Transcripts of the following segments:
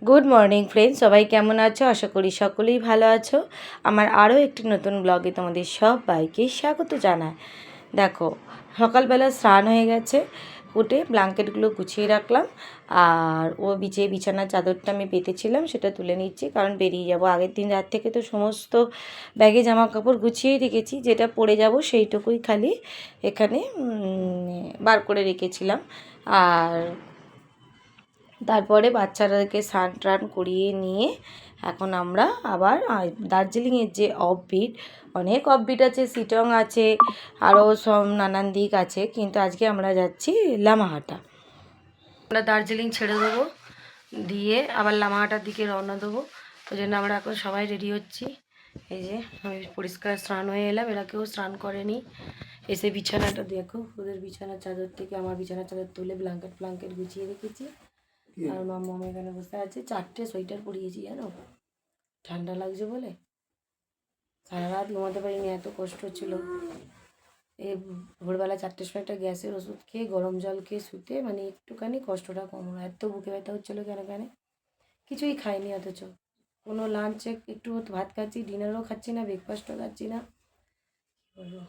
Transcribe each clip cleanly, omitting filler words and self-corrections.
Good morning friends, সবাই কেমন আছো? আশা করি সকলেই ভালো আছো। আমার আরও একটি নতুন ব্লগে তোমাদের সবাইকে স্বাগত জানাই। দেখো, সকালবেলা স্নান হয়ে গেছে, উঠে ব্ল্যাঙ্কেটগুলো গুছিয়ে রাখলাম। আর বিছানার চাদরটা আমি পেতেছিলাম, সেটা তুলে নিচ্ছি, কারণ বেরিয়ে যাব। আগের দিন রাত থেকে তো সমস্ত ব্যাগে জামা কাপড় গুছিয়েই রেখেছি, যেটা পরে যাব সেইটুকুই খালি এখানে বার করে রেখেছিলাম। আর তারপরে বাচ্চাদেরকে স্নান টান করিয়ে নিয়ে এখন আমরা আবার দার্জিলিংয়ের যে অফবিট, অনেক অফবিট আছে, সিটং আছে, আরও সব নানান দিক আছে, কিন্তু আজকে আমরা যাচ্ছি লামাহাটা। আমরা দার্জিলিং ছেড়ে দেবো, দিয়ে আবার লামাহাটার দিকে রওনা দেবো। ওই জন্য আমরা এখন সবাই রেডি হচ্ছি। এই যে আমি পরিষ্কার স্নান হয়ে এলাম, এরা কেউ স্নান করেনি। এসে বিছানাটা দেখো, ওদের বিছানার চাদর থেকে আমার বিছানার চাদর তুলে ব্ল্যাঙ্কেট গুছিয়ে রেখেছি। আর মাম্মা এখানে বসে আছে। 4টে সোয়েটার পরিয়েছি, জানো, ঠান্ডা লাগছে বলে। সারা রাত ঘুমাতে পারিনি, এত কষ্ট হচ্ছিলো। এই ভোরবেলা 4টের সময় একটা গ্যাসের ওষুধ খেয়ে গরম জল খেয়ে শুতে মানে একটুখানি কষ্টটা কম হলো। এত বুকে ব্যথা হচ্ছিলো কেন কিছুই খাইনি, অথচ কোনো লাঞ্চে একটু ভাত খাচ্ছি, ডিনারও খাচ্ছি না, ব্রেকফাস্টও খাচ্ছি না। বলবো,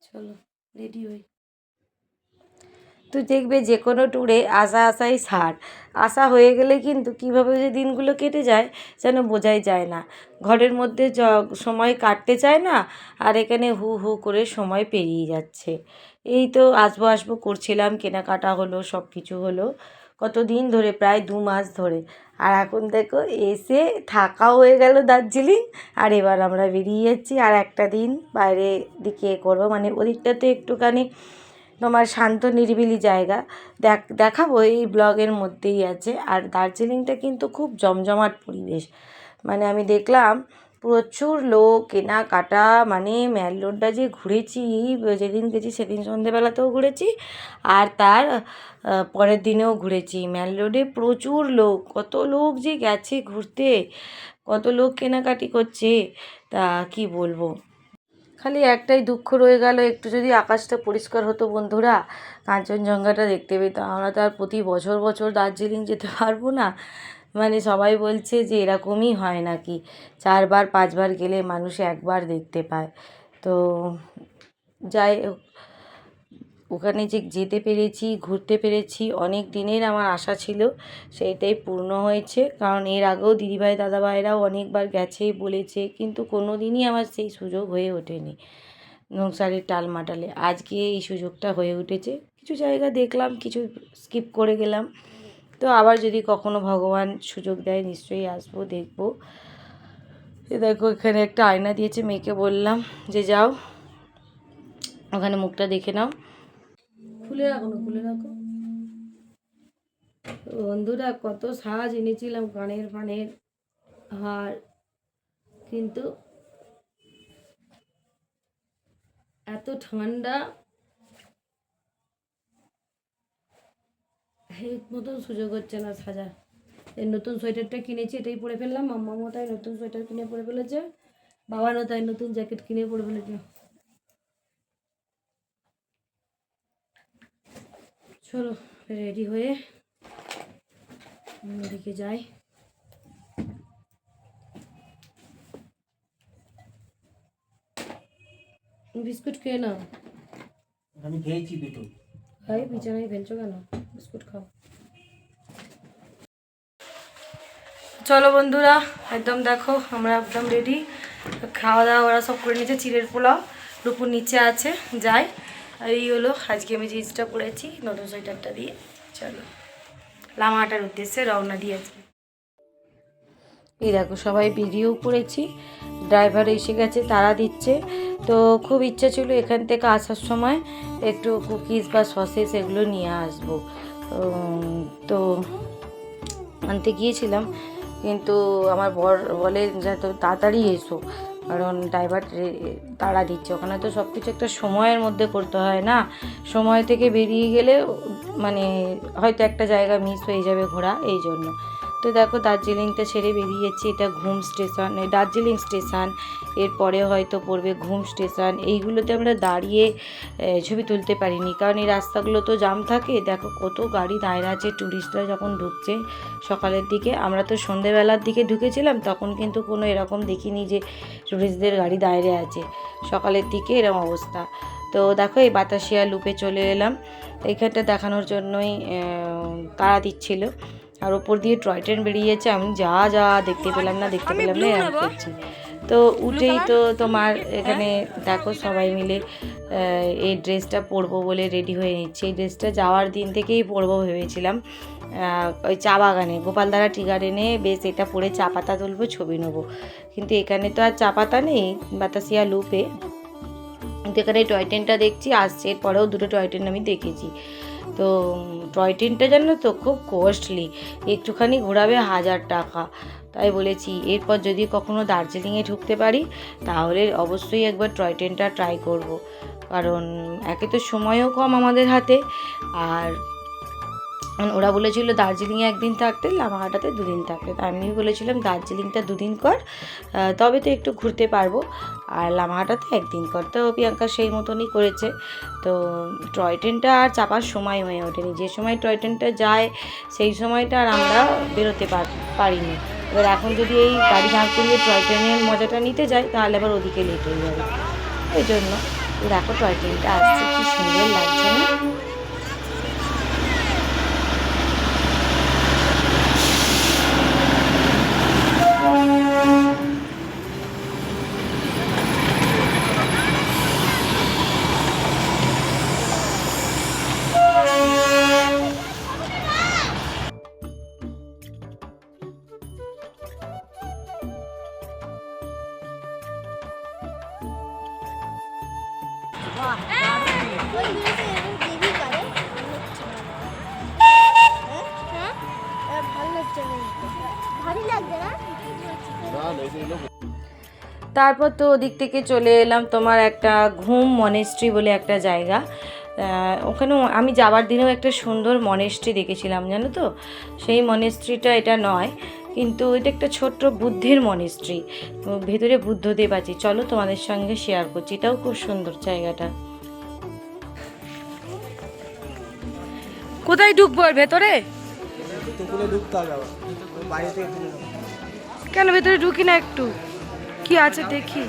চলো রেডি হই। তো দেখবে যে কোনো ট্যুরে আসাই সার। আসা হয়ে গেলে কিন্তু কীভাবে যে দিনগুলো কেটে যায় যেন বোঝাই যায় না। ঘরের মধ্যে সময় কাটতে চায় না, আর এখানে হু হু করে সময় পেরিয়ে যাচ্ছে। এই তো আসবো করছিলাম, কেনাকাটা হলো, সব কিছু হলো কতদিন ধরে, প্রায় 2 মাস ধরে। আর এখন দেখো এসে থাকাও হয়ে গেল দার্জিলিং, আর এবার আমরা বেরিয়ে যাচ্ছি। আর একটা দিন বাইরে দিকে করবো, মানে ওদিকটাতে একটুখানি তোমার শান্ত নিরিবিলি জায়গা দেখাবো, এই ব্লগের মধ্যেই আছে। আর দার্জিলিংটা কিন্তু খুব জমজমাট পরিবেশ। মানে আমি দেখলাম প্রচুর লোক, কেনাকাটা, মানে ম্যাল রোডটা যে ঘুরেছি, যেদিন গেছি সেদিন সন্ধেবেলাতেও ঘুরেছি, আর তার পরের দিনেও ঘুরেছি। ম্যাল রোডে প্রচুর লোক, কত লোক যে গেছে ঘুরতে, কত লোক কেনাকাটি করছে, তা কি বলবো। খালি একটাই দুঃখ রয়ে গেল, একটু যদি আকাশটা পরিষ্কার হতো বন্ধুরা, কাঞ্চনজঙ্ঘাটা দেখতে পেতাম। আমরা তো আর প্রতি বছর দার্জিলিং যেতে পারবো না। মানে সবাই বলছে যে এরকমই হয় নাকি, 4বার 5বার গেলে মানুষ একবার দেখতে পায়। তো যাই হোক, ওখানে যে যেতে পেরেছি, ঘুরতে পেরেছি, অনেক দিনের আমার আশা ছিল, সেইটাই পূর্ণ হয়েছে। কারণ এর আগেও দিদিভাই দাদাভাইরাও অনেকবার গেছে, বলেছে, কিন্তু কোনো দিনই আমার সেই সুযোগ হয়ে ওঠেনি সংসারের টালমাটালে। আজকে এই সুযোগটা হয়ে উঠেছে। কিছু জায়গা দেখলাম, কিছু স্কিপ করে গেলাম। তো আবার যদি কখনো ভগবান সুযোগ দেয় নিশ্চয়ই আসবো, দেখবো। দেখো এখানে একটা আয়না দিয়েছে, মেয়েকে বললাম যে যাও ওখানে মুখটা দেখে নাও। খুলে রাখো। বন্ধুরা, কত সাজ এনেছিলাম, কানের ফানের হার, কিন্তু এত ঠান্ডা, এই মতন সুযোগ হচ্ছে না সাজা। এই নতুন সোয়েটারটা কিনেছি, এটাই পরে ফেললাম। মাম্মাও তাই নতুন সোয়েটার কিনে পরে ফেলেছে, বাবারও তাই নতুন জ্যাকেট কিনে পরে ফেলেছে। চলো রেডি হয়ে ওদিকে যাই। বিস্কুট খেয়ে নাও। আমি খেয়েছি দুটো। ভাই বিছানায় ফেলছো কেন? বিস্কুট খাও। চলো বন্ধুরা, একদম দেখো আমরা একদম রেডি। খাওয়া দাওয়া ওরা সব করে নিয়েছে, চিড়ের পোলাও দুপুর নিচে আছে, যাই। আর এই হলো আজকে আমি জিন্সটা পরেছি নতুন সোয়েটারটা দিয়ে। চলো লামাহাটার উদ্দেশ্যে রওনা দিয়েছি। এই দেখো সবাই বেরিয়েও পড়েছি, ড্রাইভার এসে গেছে, তারা দিচ্ছে। তো খুব ইচ্ছা ছিল এখান থেকে আসার সময় একটু কুকিজ বা সসেস এগুলো নিয়ে আসবো। তো আনতে গিয়েছিলাম, কিন্তু আমার বর বলে যে তো তাড়াতাড়ি এসো, কারণ ড্রাইভার তাড়া দিচ্ছে। ওখানে তো সব কিছু একটা সময়ের মধ্যে করতে হয় না, সময় থেকে বেরিয়ে গেলে মানে হয়তো একটা জায়গা মিস হয়ে যাবে ঘোরা, এই জন্য। তো দেখো দার্জিলিংটা ছেড়ে বেরিয়েছি, এটা ঘুম স্টেশন, দার্জিলিং স্টেশন, এরপরে হয়তো পড়বে ঘুম স্টেশন। এইগুলোতে আমরা দাঁড়িয়ে ছবি তুলতে পারিনি, কারণ এই রাস্তাগুলো তো জাম থাকে। দেখো কত গাড়ি দাঁড়িয়ে আছে, ট্যুরিস্টরা যখন ঢুকছে সকালের দিকে। আমরা তো সন্ধেবেলার দিকে ঢুকেছিলাম, তখন কিন্তু কোনো এরকম দেখিনি যে ট্যুরিস্টদের গাড়ি দাঁড়িয়ে আছে। সকালের দিকে এরকম অবস্থা। তো দেখো এই বাতাসিয়া লুপে চলে এলাম, এইখানটা দেখানোর জন্যই তাড়া দিচ্ছিল। আর ওপর দিয়ে টয় ট্রেন বেরিয়েছে, আমি যা দেখতে পেলাম না এরকম করছি। তো উঠেই তো তোমার এখানে দেখো সবাই মিলে এই ড্রেসটা পরবো বলে রেডি হয়ে নিচ্ছে। এই ড্রেসটা যাওয়ার দিন থেকেই পরবো ভেবেছিলাম, ওই চা বাগানে গোপালধারা টি গার্ডেনে বেশ এটা পরে চা পাতা তুলবো, ছবি নেবো। কিন্তু এখানে তো আর চা পাতা নেই, বাতাসিয়া লুপে। কিন্তু এখানে টয় ট্রেনটা দেখছি আসছে, এরপরেও দুটো টয় ট্রেন আমি দেখেছি। তো টয় ট্রেনটা জানো তো খুব কস্টলি, একটুখানি ঘোরাবে 1000 টাকা। তাই বলেছি এরপর যদি কখনো দার্জিলিংয়ে ঢুকতে পারি তাহলে অবশ্যই একবার টয় ট্রেনটা ট্রাই করব, কারণ একে তো সময়ও কম আমাদের হাতে, আর ওরা বলেছিল দার্জিলিংয়ে একদিন থাকতে, লামাহাটাতে 2 দিন থাকতে। তা আমি বলেছিলাম দার্জিলিংটা 2 দিন কর, তবে তো একটু ঘুরতে পারবো, আর লামাহাটাতে 1 দিন কর। তো প্রিয়াঙ্কা সেই মতনই করেছে। তো টয় ট্রেনটা আর চাপার সময় হয়ে ওঠেনি, যে সময় টয় ট্রেনটা যায় সেই সময়টা আর আমরা বেরোতে পারিনি। এবার এখন যদি এই গাড়ি দাঁড় করিয়ে টয় ট্রেনের মজাটা নিতে যাই তাহলে আবার ওদিকে লেট হয়ে যাবে। এই জন্য দেখো টয় ট্রেনটা আসছে, কি সুন্দর লাগছে না? তারপর তো ওদিক থেকে চলে এলাম তোমার একটা ঘুম মনেস্ট্রি বলে একটা জায়গা। ওখানেও আমি যাওয়ার দিনেও একটা সুন্দর মনেস্ট্রি দেখেছিলাম, জানো তো। সেই মনেস্ট্রিটা এটা নয়, কিন্তু এটা একটা ছোট্ট বুদ্ধের মনেস্ট্রি, ভেতরে বুদ্ধদেব আছে। চলো তোমাদের সঙ্গে শেয়ার করছি, এটাও খুব সুন্দর জায়গাটা। কোথায় ঢুকবো আর ভেতরে? কেন ভেতরে ঢুকি না একটু, কি আছে দেখি?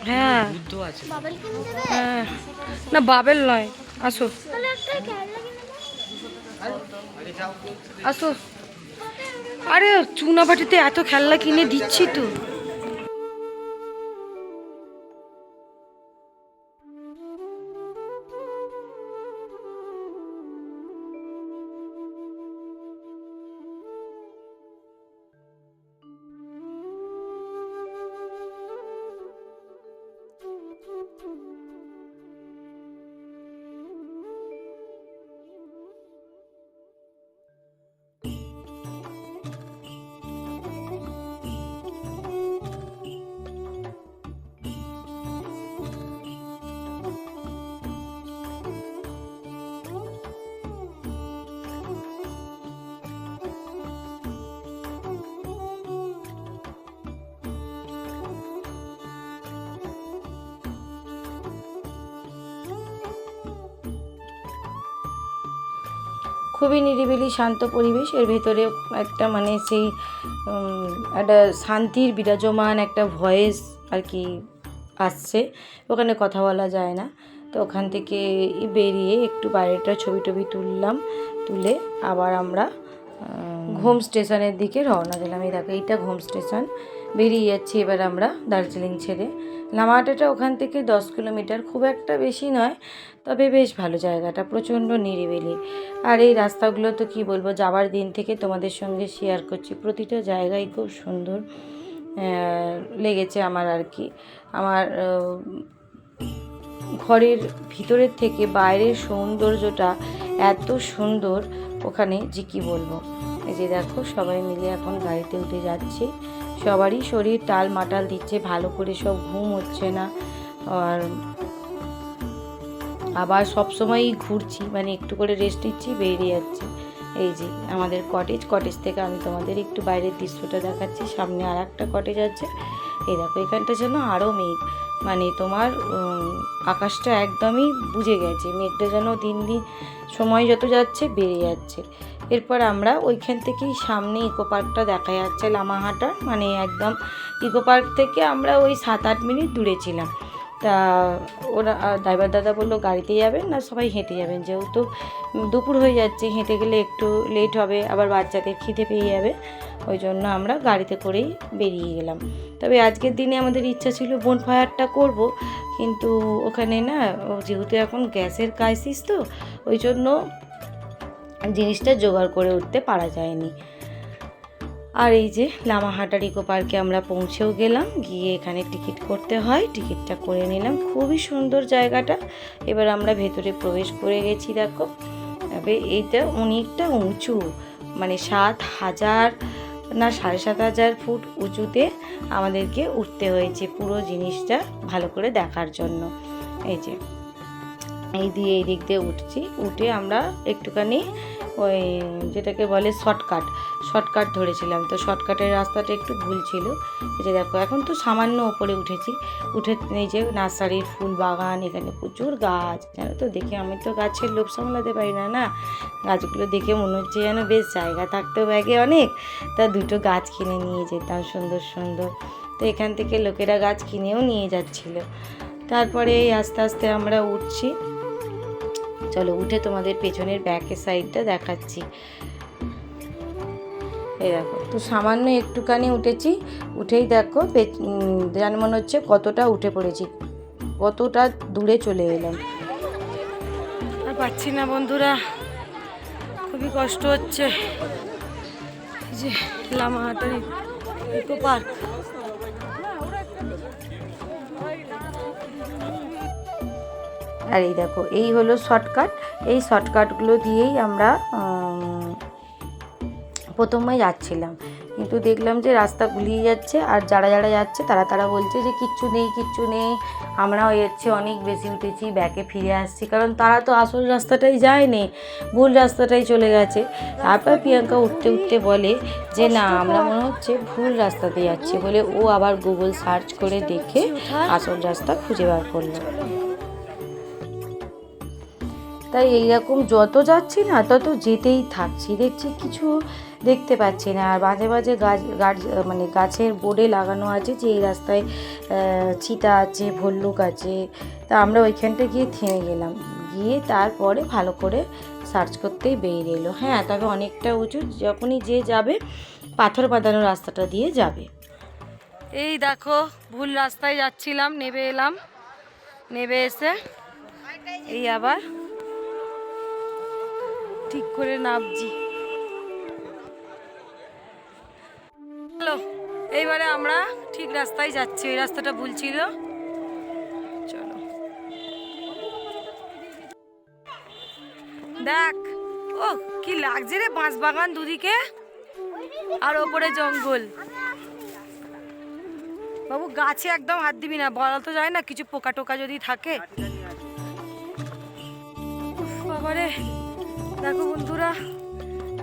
হ্যাঁ হ্যাঁ, না বাবেল নয়, আসো আসো। আরে চুনাভাটিতে এত খেলনা কিনে দিচ্ছি তো। খুবই নিরিবিলি শান্ত পরিবেশ, এর ভেতরে একটা মানে সেই একটা শান্তির বিরাজমান একটা ভয়েস আর কি আসছে, ওখানে কথা বলা যায় না। তো ওখান থেকে বেরিয়ে একটু বাইরেটা ছবি টবি তুললাম, তুলে আবার আমরা ঘুম স্টেশনের দিকে রওনা দিলাম। এই দেখো এইটা ঘুম স্টেশন, বেরিয়ে যাচ্ছি এবার আমরা দার্জিলিং ছেড়ে। লামাহাটাটা ওখান থেকে 10 কিলোমিটার, খুব একটা বেশি নয়, তবে বেশ ভালো জায়গাটা, প্রচণ্ড নিরিবিলি। আর এই রাস্তাগুলো তো কী বলবো, যাওয়ার দিন থেকে তোমাদের সঙ্গে শেয়ার করছি, প্রতিটা জায়গায় খুব সুন্দর লেগেছে আমার আর কি। আমার ঘরের ভিতরের থেকে বাইরের সৌন্দর্যটা এত সুন্দর ওখানে যে কী বলবো। এই যে দেখো সবাই মিলে এখন গাড়িতে উঠে যাচ্ছি, সবারই শরীর টাল মাটাল দিচ্ছে, ভালো করে সব ঘুম হচ্ছে না। আর আবার সবসময়ই ঘুরছি, মানে একটু করে রেস্ট নিচ্ছি, বেরিয়ে যাচ্ছি। এই যে আমাদের কটেজ থেকে আমি তোমাদের একটু বাইরের দৃশ্যটা দেখাচ্ছি। সামনে আর একটা কটেজ আছে। এই দেখো এখানটা যেন আরও মেঘ, মানে তোমার আকাশটা একদমই বুজে গেছে, মেঘটা যেন দিন দিন সময় যত যাচ্ছে বেড়ে যাচ্ছে। এরপর আমরা ওইখান থেকেই সামনে ইকো পার্কটা দেখা যাচ্ছে লামাহাটার, মানে একদম ইকো পার্ক থেকে আমরা ওই 7-8 মিনিট দূরে ছিলাম। তা ওরা ড্রাইভার দাদা বললো গাড়িতে যাবেন না সবাই হেঁটে যাবেন, যেহেতু দুপুর হয়ে যাচ্ছে, হেঁটে গেলে একটু লেট হবে, আবার বাচ্চাদের খিদে পেয়ে যাবে, ওই জন্য আমরা গাড়িতে করেই বেরিয়ে গেলাম। তবে আজকের দিনে আমাদের ইচ্ছা ছিল বনফায়ারটা করব, কিন্তু ওখানে না যেহেতু এখন গ্যাসের ক্রাইসিস, তো ওই জন্য জিনিসটা জোগাড় করে উঠতে পারা যায়নি। আর এই যে লামাহাটার ইকো পার্কে আমরা পৌঁছেও গেলাম, গিয়ে এখানে টিকিট করতে হয়, টিকিটটা করে নিলাম। খুবই সুন্দর জায়গাটা। এবার আমরা ভেতরে প্রবেশ করে গেছি। দেখো তবে এইটা অনেকটা উঁচু, মানে 7,000 না 7,500 ফুট উঁচুতে আমাদেরকে উঠতে হয়েছে পুরো জিনিসটা ভালো করে দেখার জন্য। এই যে এই দিক দিয়ে উঠছি, উঠে আমরা একটুখানি ওই যেটাকে বলে শর্টকাট ধরেছিলাম, তো শর্টকাটের রাস্তাটা একটু ভুল ছিল। এই যে দেখো এখন তো সামান্য ওপরে উঠে এই যে নার্সারির ফুল বাগান, এখানে প্রচুর গাছ, জানো তো দেখে আমি তো গাছের লোভ সামলাতে পারি না, না গাছগুলো দেখে মনে হচ্ছে যেন বেশ জায়গা থাকতো ব্যাগে অনেক, তা দুটো গাছ কিনে নিয়ে যেতাম সুন্দর সুন্দর। তো এখান থেকে লোকেরা গাছ কিনেও নিয়ে যাচ্ছিলো। তারপরে এই আস্তে আস্তে আমরা উঠছি। চলো উঠে তোমাদের পেছনের ব্যাকের সাইডটা দেখাচ্ছি। এই দেখো তো সামান্য একটুখানি উঠেছি, উঠেই দেখো যেন মনে হচ্ছে কতটা উঠে পড়েছি, কতটা দূরে চলে এলাম। আর পাচ্ছি না বন্ধুরা, খুবই কষ্ট হচ্ছে। এই যে লামাহাটার ইকো পার্ক, আর এই দেখো এই হলো শর্টকাট। এই শর্টকাটগুলো দিয়েই আমরা প্রথমে যাচ্ছিলাম, কিন্তু দেখলাম যে রাস্তা গুলিয়ে যাচ্ছে, আর যারা যাচ্ছে তারা বলছে যে কিচ্ছু নেই, আমরা হচ্ছে অনেক বেশি উঠেছি, ব্যাকে ফিরে আসছি, কারণ তারা তো আসল রাস্তাটাই যায়নি, ভুল রাস্তাটাই চলে গেছে। তারপর প্রিয়াঙ্কা উঠতে বলে যে না আমরা মনে হচ্ছে ভুল রাস্তাতে যাচ্ছি, বলে ও আবার গুগল সার্চ করে দেখে আসল রাস্তা খুঁজে বার করলো। তাই এইরকম যত যাচ্ছি না তত যেতেই থাকছি, দেখছি কিছু দেখতে পাচ্ছি না, আর মাঝে গাছ মানে গাছের বোর্ডে লাগানো আছে যে এই রাস্তায় চিতা আছে, ভল্লুক আছে। তা আমরা ওইখানটা গিয়ে থেমে গেলাম, গিয়ে তারপরে ভালো করে সার্চ করতেই বেরিয়ে এলো। হ্যাঁ তবে অনেকটা উঁচু, যখনই যে যাবে পাথর বাঁধানো রাস্তাটা দিয়ে যাবে। এই দেখো ভুল রাস্তায় যাচ্ছিলাম, নেবে এসে এই আবার ঠিক করে নামছি। চলো এইবারে আমরা ঠিক রাস্তায় যাচ্ছি, ওই রাস্তাটা ভুল ছিল। চলো দেখ, ও কি লাগছে রে, বাঁশ বাগান দুদিকে আর ওপরে জঙ্গল। বাবু গাছে একদম হাত দিবি না, বলা তো যায় না কিছু পোকা টোকা যদি থাকে। বাবারে দেখো বন্ধুরা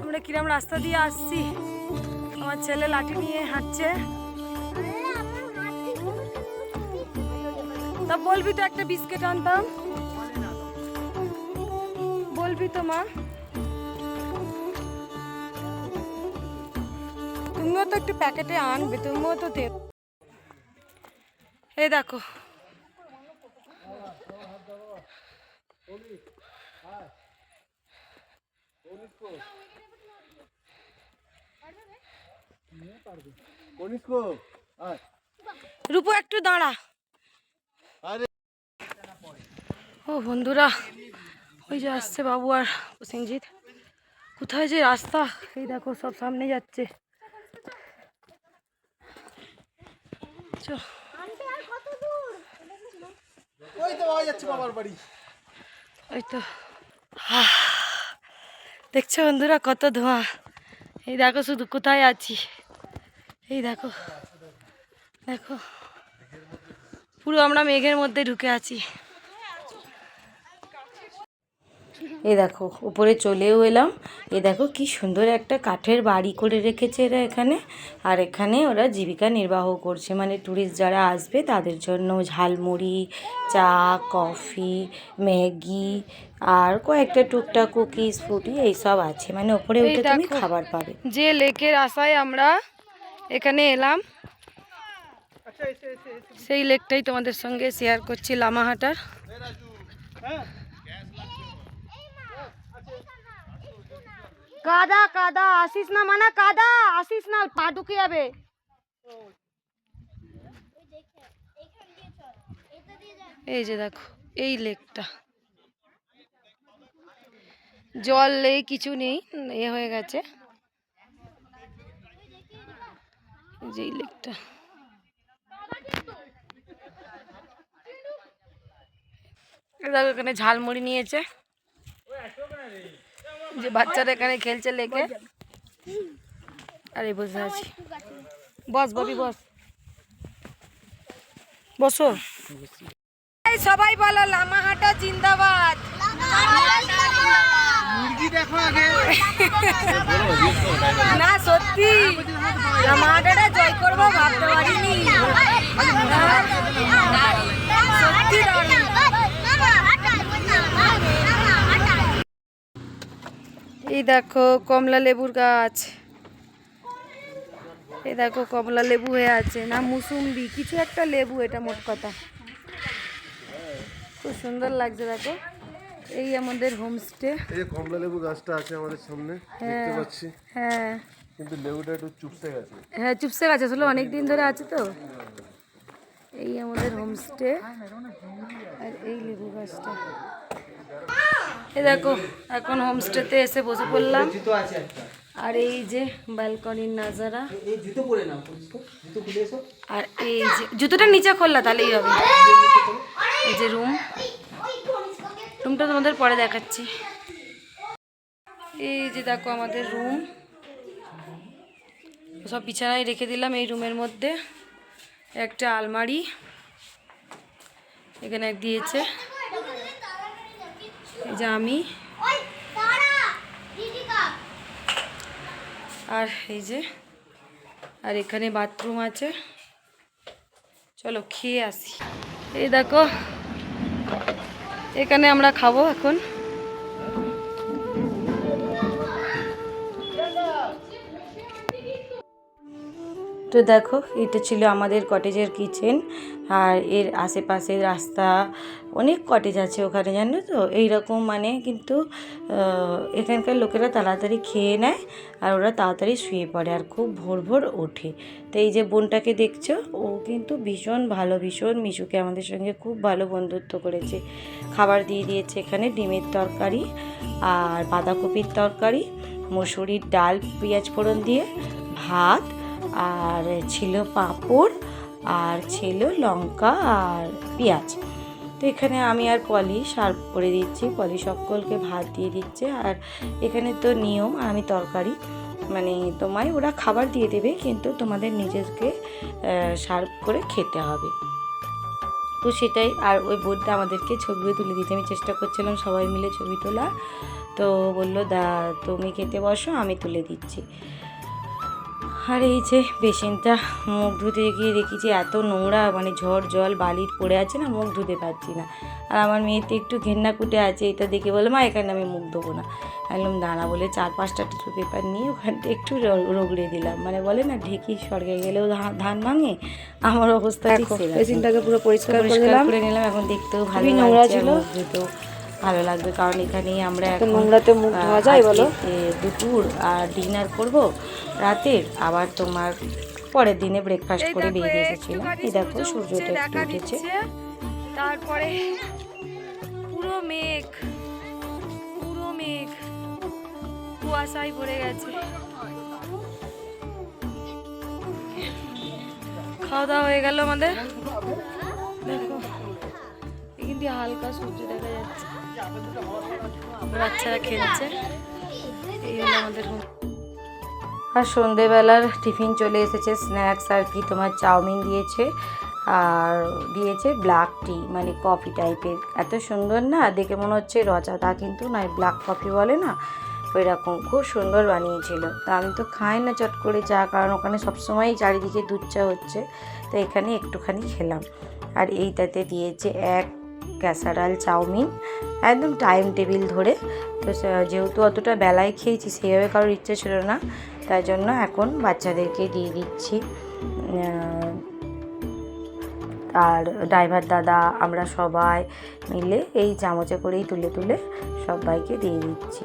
আমরা কিরম রাস্তা দিয়ে আসছি, আমার ছেলে লাঠি নিয়ে হাঁটছে। তা বলবি তো একটা বিস্কিট আনতাম, বলবি তো মা, তুমিও তো একটু প্যাকেটে আনবে, তুমিও তো দেব। এই দেখো রূপু একটু দাঁড়া। ও বন্ধুরা ওই যে আসছে বাবু আর প্রসেনজিৎ, কোথায় যে রাস্তা, এই দেখো সব সামনে যাচ্ছে। ওই তো দেখছো বন্ধুরা কত ধোঁয়া, এই দেখো শুধু কোথায় আছি, এই দেখো পুরো আমরা মেঘের মধ্যে ঢুকে আছি। এই দেখো উপরে চলেও এলাম। এই দেখো কি সুন্দর একটা কাঠের বাড়ি করে রেখেছে এরা এখানে। আর এখানে ওরা জীবিকা নির্বাহ করছে, মানে ট্যুরিস্ট যারা আসবে তাদের জন্য ঝালমুড়ি, চা, কফি, ম্যাগি আর কয়েকটা টুকটাক কুকিজ ফুটি এইসব আছে, মানে ওপরে উঠে তুমি খাবার পাবে। যে লেকের আশায় আমরা এখানে এলাম, সেই লেকটাই তোমাদের সঙ্গে শেয়ার করছি, লামাহাটার। কাদা কাদা আসিস না, মানে কাদা আসিস না, পা ঢুকে যাবে। এই যে দেখো এই লেকটা, জল নেই কিছু নেই, এ হয়ে গেছে। যে এই লেকটা, দেখো এখানে ঝালমুড়ি নিয়েছে, যে বাচ্চারা এখানে খেলছে লেকে। আরে বসে আছি, বস ববি বস, বসো। সবাই বলো লামাহাটা জিন্দাবাদ। না সত্যি লামাহাটাটা জয় করবো ভাবতে পারিনি, সত্যি দারুণ। এই দেখো কমলা লেবুর গাছ, এই দেখো কমলা লেবু হয়ে আছে, না মুসুম্বি কিছু একটা লেবু, এটা মোট কথা। খুব সুন্দর লাগছে দেখো। এই আমাদের হোমস্টে, এই যে কমলা লেবু গাছটা আছে আমাদের সামনে, দেখতে পাচ্ছি। হ্যাঁ কিন্তু লেবুটা একটু চুপসে গেছে। হ্যাঁ চুপসে গেছে, আসলে অনেক দিন ধরে আছে তো। এই আমাদের হোমস্টে, আর এই লেবু গাছটা। এই দেখো এখন হোমস্টেতে এসে বসে পড়লাম, জুতো আছে একটা, আর এই যে ব্যালকনির নাজারা। এই জুতো পরে নাও, জুতো খুলে এসো। আর এই যে জুতোটা নিচে খুললা তাহলেই হবে। এই যে রুমটা তোমাদের পরে দেখাচ্ছি। এই যে দেখো আমাদের রুম, সব বিছানায় রেখে দিলাম। এই রুমের মধ্যে একটা আলমারি এখানে দিয়েছে, এই যে আমি, আর এই যে, আর এখানে বাথরুম আছে। চলো খেয়ে আসি। এই দেখো এখানে আমরা খাবো এখন। তো দেখো এটা ছিল আমাদের কটেজের কিচেন, আর এর আশেপাশের রাস্তা অনেক কটেজ আছে ওখানে, জানো তো। এইরকম মানে কিন্তু এখানকার লোকেরা তাড়াতাড়ি খেয়ে নেয় আর ওরা তাড়াতাড়ি শুয়ে পড়ে আর খুব ভোর ভোর ওঠে। তো এই যে বোনটাকে দেখছো, ও কিন্তু ভীষণ ভালো, ভীষণ মিশুকে আমাদের সঙ্গে খুব ভালো বন্ধুত্ব করেছে। খাবার দিয়ে দিয়েছে এখানে ডিমের তরকারি আর বাঁধাকপির তরকারি, মসুরির ডাল পেঁয়াজ ফোড়ন দিয়ে, ভাত, আর ছিল পাঁপড়, আর ছিল লঙ্কা আর পেঁয়াজ। তো এখানে আমি আর পলি সার্ভ করে দিচ্ছি, পলি সকলকে ভাত দিয়ে দিচ্ছে। আর এখানে তো নিয়ম, আমি তরকারি, মানে তোমায় ওরা খাবার দিয়ে দেবে কিন্তু তোমাদের নিজেকে সার্ভ করে খেতে হবে, তো সেটাই। আর ওই বোর্ডটা আমাদেরকে ছবিও তুলে দিতে, আমি চেষ্টা করছিলাম সবাই মিলে ছবি তোলা, তো বললো তুমি খেতে বসো আমি তুলে দিচ্ছি। আর এই যে বেসিনটা মুখ ধুতে গিয়ে দেখেছি এত নোংরা, মানে ঝড় জল বালির পড়ে আছে না, মুখ ধুতে পারছি না। আর আমার মেয়েতে একটু ঘেন্না কুটে আছে, এটা দেখে বলে মা এখানে আমি মুখ ধোবো না। একদম দাঁড়া বলে 4-5টা টিস্যু পেপার নিয়ে ওখানটা একটু রগড়ে দিলাম, মানে বলে না ঢেকি স্বর্গে গেলেও ধান ভাঙে, আমার অবস্থা ঠিক সেরকম। বেসিনটাকে পুরো পরিষ্কার করে নিলাম, এখন দেখতেও ভালো লাগছে, মুখ ধুতেও ভালো লাগবে, কারণ এখানেই আমরা এখন নোংরাতে মুখ ধোয়া যায় বলো। দুপুর আর ডিনার করব রাতের, আবার তোমার পরের দিনে ব্রেকফাস্ট করে বেরিয়ে এসেছিলাম। এই দেখো সূর্যটা একটু উঠেছে, তারপরে পুরো মেঘ, পুরো মেঘ কুয়াশায় ভরে গেছে। খাওয়া দাওয়া হয়ে গেল আমাদের, দেখো এখানে হালকা সূর্য দেখা যাচ্ছে, বাচ্চারা খেলছে। এই হলো আমাদের হোম। আর সন্ধেবেলার টিফিন চলে এসেছে, স্ন্যাক্স আর কি তোমার চাউমিন দিয়েছে আর দিয়েছে ব্ল্যাক টি, মানে কফি টাইপের। এত সুন্দর না, দেখে মনে হচ্ছে রচা, তা কিন্তু নয়, ব্ল্যাক কফি বলে না, ওই রকম খুব সুন্দর বানিয়েছিল। তা আমি তো খাই না চট করে চা, কারণ ওখানে সবসময়ই চারিদিকে দুধ চা হচ্ছে, তো এখানে একটুখানি খেলাম। আর এইটাতে দিয়েছে এক ক্যাসারাল চাউমিন, একদম টাইম টেবিল ধরে। তো যেহেতু অতটা বেলায় খেয়েছি, সেইভাবে কারোর ইচ্ছে ছিল না, তাই জন্য এখন বাচ্চাদেরকে দিয়ে দিচ্ছি। আর ড্রাইভার দাদা, আমরা সবাই মিলে এই চামচে করেই তুলে তুলে সবাইকে দিয়ে দিচ্ছি।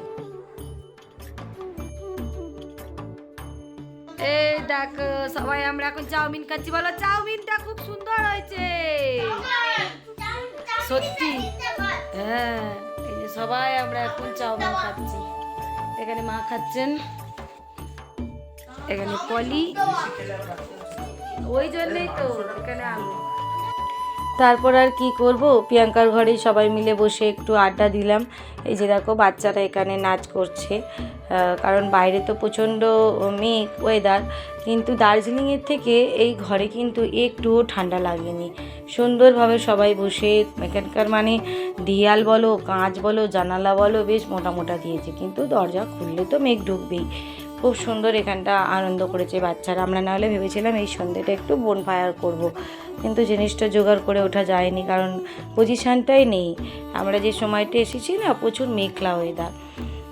এই দেখো সবাই আমরা এখন চাউমিন খাচ্ছি, বলো চাউমিনটা খুব সুন্দর হয়েছে সত্যি। হ্যাঁ, এই যে সবাই আমরা এখন চাউমিন খাচ্ছি। এখানে মা খাচ্ছেন, এখানে পলি, ওই জন্যই তো এখানে আলু। তারপর আর কি করব, প্রিয়াঙ্কার ঘরেই সবাই মিলে বসে একটু আড্ডা দিলাম। এই যে দেখো বাচ্চারা এখানে নাচ করছে, কারণ বাইরে তো প্রচণ্ড মেঘ ওয়েদার, কিন্তু দার্জিলিংয়ের থেকে এই ঘরে কিন্তু একটুও ঠান্ডা লাগেনি। সুন্দরভাবে সবাই বসে, এখানকার মানে দেয়াল বলো, কাঁচ বলো, জানালা বলো বেশ মোটা মোটা দিয়েছে, কিন্তু দরজা খুললে তো মেঘ ঢুকবেই। খুব সুন্দর এখানটা আনন্দ করেছে বাচ্চারা। আমরা নাহলে ভেবেছিলাম এই সন্ধ্যেটা একটু বনফায়ার করব, কিন্তু জিনিসটা জোগাড় করে ওঠা যায়নি, কারণ পজিশানটাই নেই। আমরা যে সময়টা এসেছি না, প্রচুর মেঘলা ওয়েদার।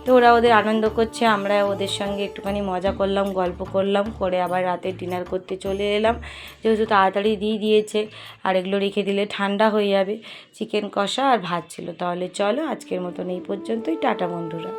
তো ওরা ওদের আনন্দ করছে, আমরা ওদের সঙ্গে একটুখানি মজা করলাম, গল্প করলাম, করে আবার রাতে ডিনার করতে চলে এলাম, যেহেতু তাড়াতাড়ি দিয়ে দিয়েছে, আর এগুলো রেখে দিলে ঠান্ডা হয়ে যাবে। চিকেন কষা আর ভাত ছিল। তাহলে চলো আজকের মতন এই পর্যন্তই, টাটা বন্ধুরা।